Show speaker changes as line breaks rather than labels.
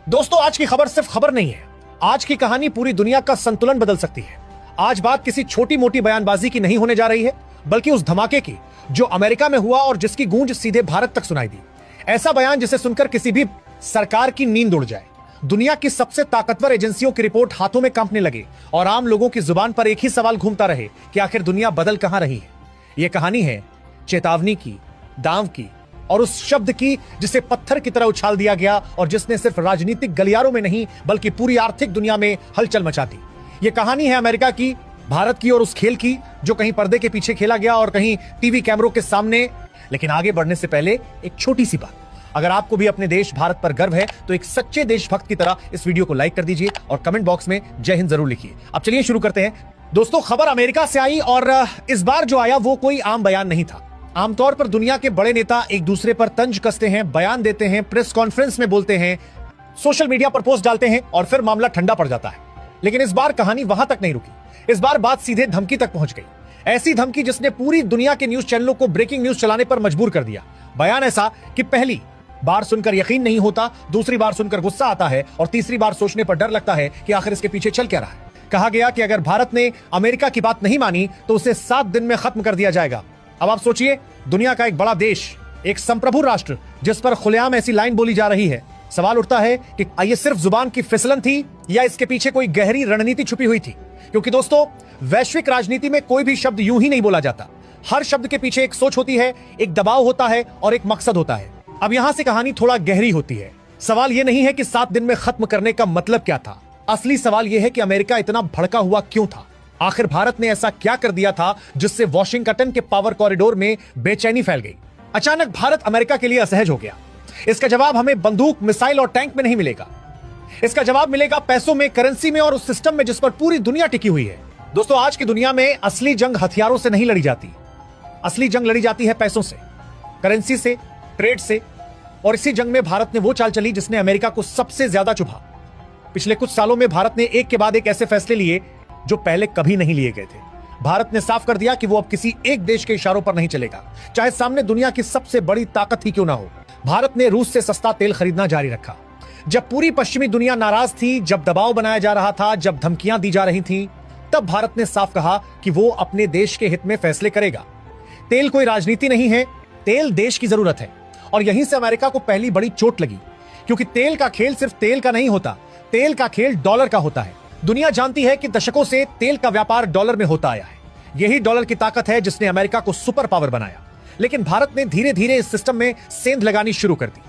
दोस्तों, आज की खबर सिर्फ खबर नहीं है। आज की कहानी पूरी दुनिया का संतुलन बदल सकती है। आज बात किसी छोटी मोटी बयानबाजी की नहीं होने जा रही है, बल्कि उस धमाके की जो अमेरिका में हुआ और जिसकी गूंज सीधे भारत तक सुनाई दी। ऐसा बयान जिसे सुनकर किसी भी सरकार की नींद उड़ जाए, दुनिया की सबसे ताकतवर एजेंसियों की रिपोर्ट हाथों में कांपने लगे और आम लोगों की जुबान पर एक ही सवाल घूमता रहे कि आखिर दुनिया बदल कहां रही है। यह कहानी है चेतावनी की, दांव की और उस शब्द की जिसे पत्थर की तरह उछाल दिया गया और जिसने सिर्फ राजनीतिक गलियारों में नहीं बल्कि पूरी आर्थिक दुनिया में हलचल मचा दी। यह कहानी है अमेरिका की, भारत की और उस खेल की जो कहीं पर्दे के पीछे खेला गया और कहीं टीवी कैमरों के सामने। लेकिन आगे बढ़ने से पहले एक छोटी सी बात, अगर आपको भी अपने देश भारत पर गर्व है तो एक सच्चे देशभक्त की तरह इस वीडियो को लाइक कर दीजिए और कमेंट बॉक्स में जय हिंद जरूर लिखिए। अब चलिए शुरू करते हैं। दोस्तों, खबर अमेरिका से आई और इस बार जो आया वो कोई आम बयान नहीं था। आमतौर पर दुनिया के बड़े नेता एक दूसरे पर तंज कसते हैं, बयान देते हैं, प्रेस कॉन्फ्रेंस में बोलते हैं, सोशल मीडिया पर पोस्ट डालते हैं और फिर मामला ठंडा पड़ जाता है। लेकिन इस बार कहानी वहां तक नहीं रुकी। इस बार बात सीधे धमकी तक पहुंच गई। ऐसी धमकी जिसने पूरी दुनिया के न्यूज चैनलों को ब्रेकिंग न्यूज चलाने पर मजबूर कर दिया। बयान ऐसा कि पहली बार सुनकर यकीन नहीं होता, दूसरी बार सुनकर गुस्सा आता है और तीसरी बार सोचने पर डर लगता है कि आखिर इसके पीछे चल क्या रहा है। कहा गया कि अगर भारत ने अमेरिका की बात नहीं मानी तो उसे 7 दिन में खत्म कर दिया जाएगा। अब आप सोचिए, दुनिया का एक बड़ा देश, एक संप्रभु राष्ट्र जिस पर खुलेआम ऐसी लाइन बोली जा रही है। सवाल उठता है कि ये सिर्फ जुबान की फिसलन थी या इसके पीछे कोई गहरी रणनीति छुपी हुई थी। क्योंकि दोस्तों, वैश्विक राजनीति में कोई भी शब्द यूं ही नहीं बोला जाता। हर शब्द के पीछे एक सोच होती है, एक दबाव होता है और एक मकसद होता है। अब यहां से कहानी थोड़ा गहरी होती है। सवाल यह नहीं है कि 7 दिन में खत्म करने का मतलब क्या था। असली सवाल यह है कि अमेरिका इतना भड़का हुआ क्यों था। आखिर भारत ने ऐसा क्या कर दिया था जिससे वॉशिंगटन के पावर कॉरिडोर में बेचैनी फैल गई। अचानक भारत अमेरिका के लिए असहज हो गया। इसका जवाब हमें बंदूक, मिसाइल और टैंक में नहीं मिलेगा। इसका जवाब मिलेगा पैसों में, करेंसी में और उस सिस्टम में जिस पर पूरी दुनिया टिकी हुई है। दोस्तों, आज की दुनिया में असली जंग हथियारों से नहीं लड़ी जाती। असली जंग लड़ी जाती है पैसों से, करेंसी से, ट्रेड से। और इसी जंग में भारत ने वो चाल चली जिसने अमेरिका को सबसे ज्यादा चुभा। पिछले कुछ सालों में भारत ने एक के बाद एक ऐसे फैसले लिए जो पहले कभी नहीं लिए गए थे। भारत ने साफ कर दिया कि वो अब किसी एक देश के इशारों पर नहीं चलेगा, चाहे सामने दुनिया की सबसे बड़ी ताकत ही क्यों ना हो। भारत ने रूस से सस्ता तेल खरीदना जारी रखा। जब पूरी पश्चिमी दुनिया नाराज थी, जब दबाव बनाया जा रहा था, जब धमकियां दी जा रही थीं, तब भारत ने साफ कहा कि वो अपने देश के हित में फैसले करेगा। तेल कोई राजनीति नहीं है, तेल देश की जरूरत है। और यहीं से अमेरिका को पहली बड़ी चोट लगी, क्योंकि तेल का खेल सिर्फ तेल का नहीं होता, तेल का खेल डॉलर का होता है। दुनिया जानती है कि दशकों से तेल का व्यापार डॉलर में होता आया है। यही डॉलर की ताकत है जिसने अमेरिका को सुपर पावर बनाया। लेकिन भारत ने धीरे धीरे इस सिस्टम में सेंध लगानी शुरू कर दी।